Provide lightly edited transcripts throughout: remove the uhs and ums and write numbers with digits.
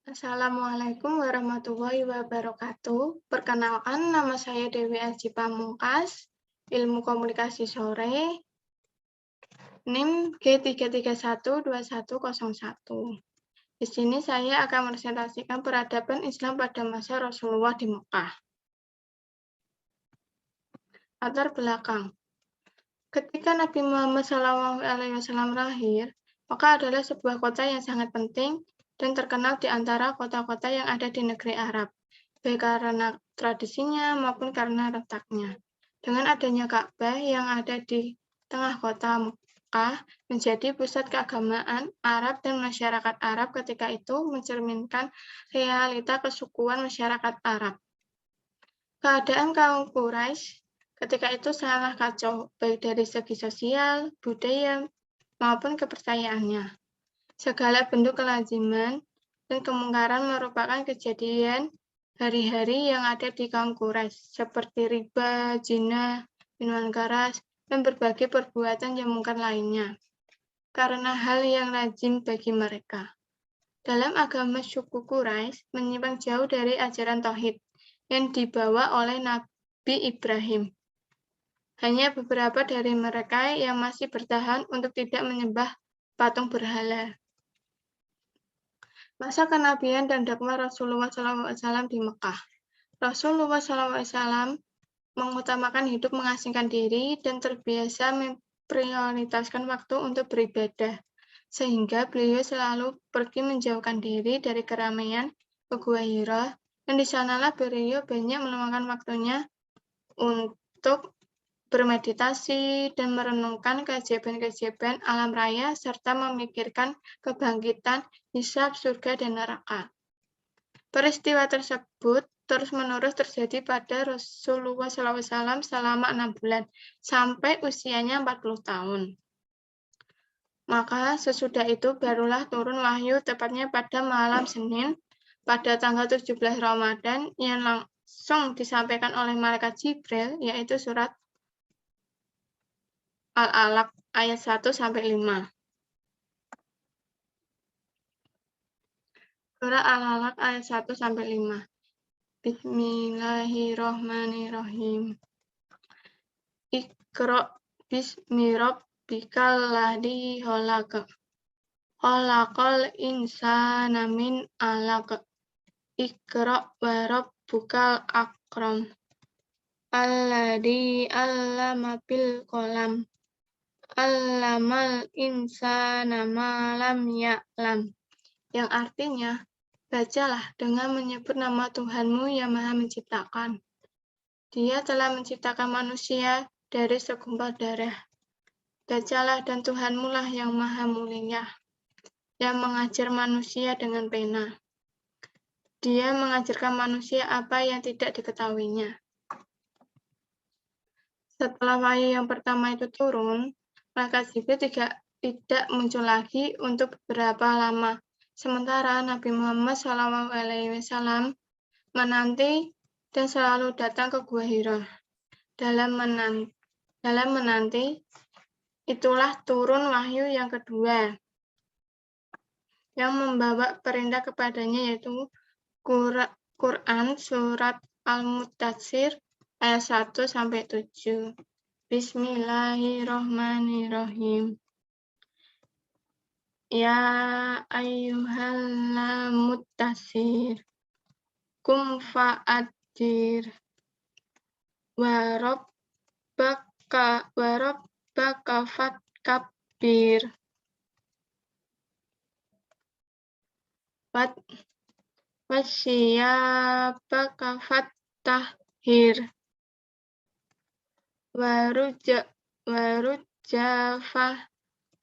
Assalamualaikum warahmatullahi wabarakatuh. Perkenalkan, nama saya Dewi Aji Pamungkas, Ilmu Komunikasi Sore, NIM G3312101. Di sini saya akan presentasikan peradaban Islam pada masa Rasulullah di Mekah. Latar belakang. Ketika Nabi Muhammad SAW lahir, Mekah adalah sebuah kota yang sangat penting dan terkenal di antara kota-kota yang ada di negeri Arab, baik karena tradisinya maupun karena letaknya. Dengan adanya Ka'bah yang ada di tengah kota Mekah menjadi pusat keagamaan Arab dan masyarakat Arab ketika itu mencerminkan realita kesukuan masyarakat Arab. Keadaan kaum Quraisy ketika itu sangatlah kacau, baik dari segi sosial, budaya, maupun kepercayaannya. Segala bentuk kelaziman dan kemungkaran merupakan kejadian hari-hari yang ada di kaum Quraisy, seperti riba, zina, minuman keras, dan berbagai perbuatan yang mungkar lainnya, karena hal yang lazim bagi mereka. Dalam agama suku Quraisy menyimpang jauh dari ajaran tauhid yang dibawa oleh Nabi Ibrahim. Hanya beberapa dari mereka yang masih bertahan untuk tidak menyembah patung berhala. Masa kenabian dan dakwah Rasulullah SAW di Mekah. Rasulullah SAW mengutamakan hidup mengasingkan diri dan terbiasa memprioritaskan waktu untuk beribadah, sehingga beliau selalu pergi menjauhkan diri dari keramaian ke Gua Hira, dan di sanalah beliau banyak meluangkan waktunya untuk bermeditasi dan merenungkan keajaiban-keajaiban alam raya serta memikirkan kebangkitan, hisab, surga, dan neraka. Peristiwa tersebut terus-menerus terjadi pada Rasulullah SAW selama 6 bulan, sampai usianya 40 tahun. Maka sesudah itu barulah turun wahyu tepatnya pada malam Senin, pada tanggal 17 Ramadan, yang langsung disampaikan oleh Malaikat Jibril, yaitu surat Al-Alaq ayat 1-5. Surah Al-Alaq ayat 1-5. Bismillahirrohmanirrohim. Iqra bismi rabbikal ladzi khalaq. Khalaqal insana min 'alaq. Iqra wa rabbukal akram. Alladzi 'allama bil qalam. 'Allamal insana ma lam ya'lam. Yang artinya, bacalah dengan menyebut nama Tuhanmu yang Maha Menciptakan. Dia telah menciptakan manusia dari segumpal darah. Bacalah, dan Tuhanmu lah yang Maha Mulia, yang mengajar manusia dengan pena. Dia mengajarkan manusia apa yang tidak diketahuinya. Setelah wahyu yang pertama itu turun, Malaikat Jibril tidak muncul lagi untuk beberapa lama. Sementara Nabi Muhammad SAW menanti dan selalu datang ke Gua Hira. Dalam menanti, itulah turun wahyu yang kedua, yang membawa perintah kepadanya, yaitu Quran surat Al-Mudatsir ayat 1-7. Bismillahirrohmanirrohim. Ya ayyuhal mudatsir, kum fa'adzir, wa rabbaka fatkabbir, wasyiyabaka fattahhir, warujja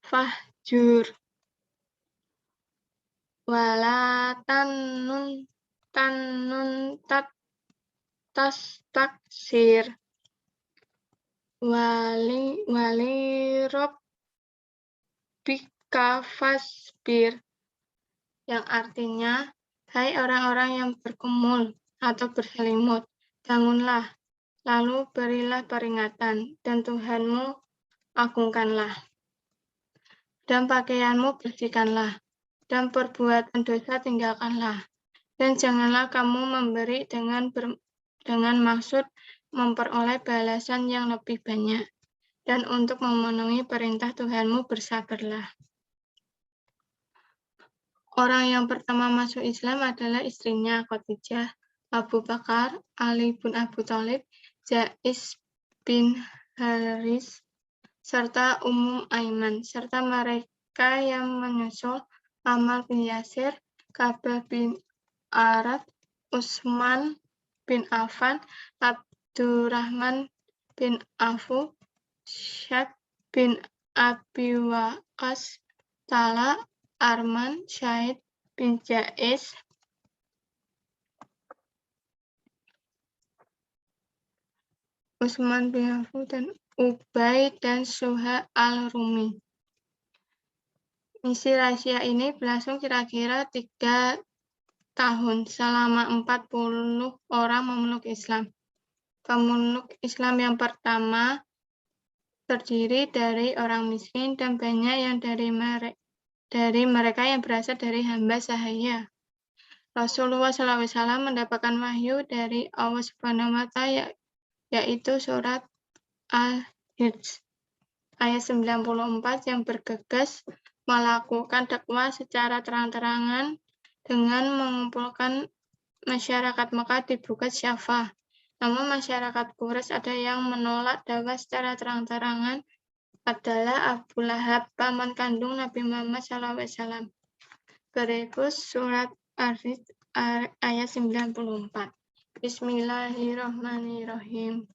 fahjur, wala tannun tastaksir, wali rabbika fasbir. Yang artinya, hai orang-orang yang bergumul atau berselimut, bangunlah, lalu berilah peringatan, dan Tuhanmu agungkanlah. Dan pakaianmu bersihkanlah, dan perbuatan dosa tinggalkanlah. Dan janganlah kamu memberi dengan maksud memperoleh balasan yang lebih banyak. Dan untuk memenuhi perintah Tuhanmu bersabarlah. Orang yang pertama masuk Islam adalah istrinya Khadijah, Abu Bakar, Ali bin Abi Thalib, Jais bin Haris, serta Aiman, serta mereka yang menyusul Ammar bin Yasir, Ka'ab bin Arad, Utsman bin Affan, Abdurrahman bin Auf, Sa'd bin Abi Waqqas, Talha, Arman, Sa'id bin Jais, Utsman bin Affan, dan Ubay dan Suha al-Rumi. Misi rahasia ini berlangsung kira-kira 3 tahun, selama 40 orang memeluk Islam. Pemeluk Islam yang pertama terdiri dari orang miskin dan banyak yang dari mereka yang berasal dari hamba sahaya. Rasulullah SAW mendapatkan wahyu dari Allah Subhanahu wa Ta'ala, yaitu surat Al-Hijr ayat 94 yang bergegas melakukan dakwah secara terang-terangan dengan mengumpulkan masyarakat Mekah di Bukit Syafa. Namun masyarakat Quraisy ada yang menolak dakwah secara terang-terangan adalah Abu Lahab, paman kandung Nabi Muhammad SAW. Berikut surat Ar-Rid ayat 94. Bismillahirrahmanirrahim.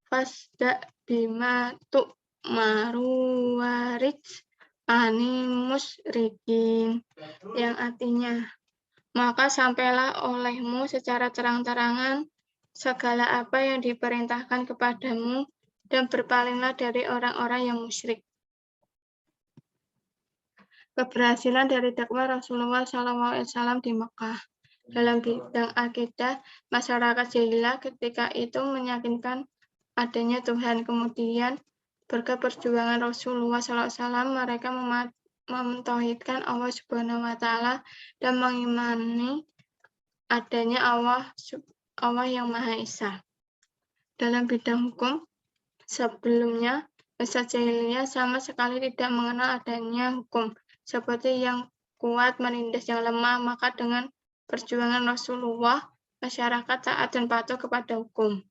Fasda bima tu'maru warid ani musyrikin, yang artinya, maka sampailah olehmu secara terang-terangan segala apa yang diperintahkan kepadamu dan berpalinglah dari orang-orang yang musyrik. Keberhasilan dari dakwah Rasulullah SAW di Mekah. Dalam bidang akidah, masyarakat jahiliyah ketika itu meyakinkan adanya Tuhan. Kemudian, berkat perjuangan Rasulullah SAW, mereka mentauhidkan Allah Subhanahu wa Ta'ala dan mengimani adanya Allah yang Maha Esa. Dalam bidang hukum, sebelumnya masyarakat jahiliyah sama sekali tidak mengenal adanya hukum, seperti yang kuat menindas yang lemah, maka dengan perjuangan Rasulullah, masyarakat taat dan patuh kepada hukum.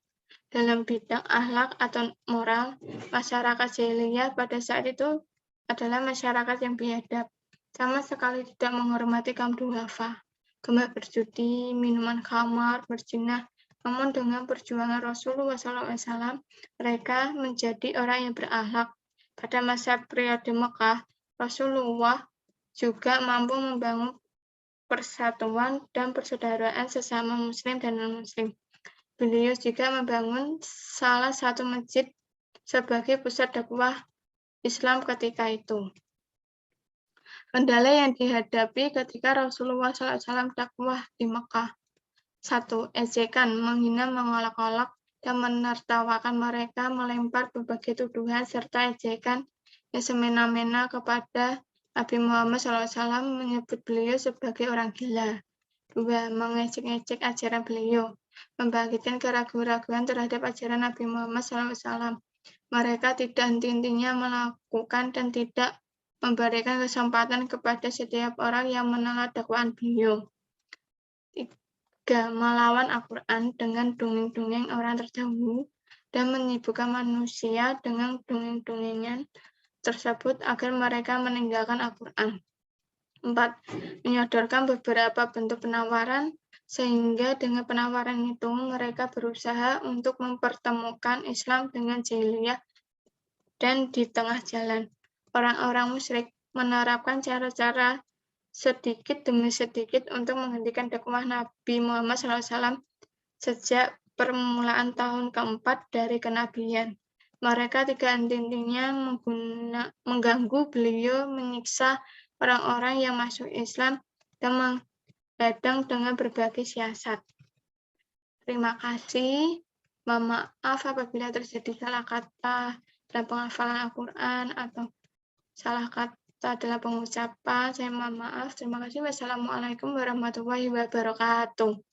Dalam bidang akhlak atau moral, masyarakat jahiliyah pada saat itu adalah masyarakat yang biadab, sama sekali tidak menghormati kaum duafa, gemar berjudi, minuman khamar, berzina. Namun dengan perjuangan Rasulullah SAW, mereka menjadi orang yang berakhlak. Pada masa periode Mekah, Rasulullah juga mampu membangun persatuan dan persaudaraan sesama muslim dan non-muslim. Beliau juga membangun salah satu masjid sebagai pusat dakwah Islam ketika itu. Kendala yang dihadapi ketika Rasulullah SAW dakwah di Mekah. 1. Ejekan, menghina, mengolok-olok, dan menertawakan mereka, melempar berbagai tuduhan serta ejekan yang semena-mena kepada Nabi Muhammad SAW, menyebut beliau sebagai orang gila. 2. Mengejek-ejek ajaran beliau, membangkitkan keraguan-keraguan terhadap ajaran Nabi Muhammad SAW. Mereka tidak henti-hentinya melakukan dan tidak memberikan kesempatan kepada setiap orang yang menolak dakwaan beliau. 3. Melawan Al-Quran dengan dongeng-dongeng orang terdahulu dan menyibukkan manusia dengan dongeng-dongengan tersebut agar mereka meninggalkan Al-Quran. 4. Menyodorkan beberapa bentuk penawaran sehingga dengan penawaran itu mereka berusaha untuk mempertemukan Islam dengan jahiliyah, dan di tengah jalan orang-orang musyrik menerapkan cara-cara sedikit demi sedikit untuk menghentikan dakwah Nabi Muhammad SAW sejak permulaan tahun keempat dari kenabian. Mereka tidak henti-hentinya mengganggu beliau, menyiksa orang-orang yang masuk Islam, dan menghadang dengan berbagai siasat. Terima kasih. Mohon maaf apabila terjadi salah kata dalam penghafalan Al-Quran atau salah kata Itu adalah pengucapan. Saya mohon maaf. Terima kasih. Wassalamualaikum warahmatullahi wabarakatuh.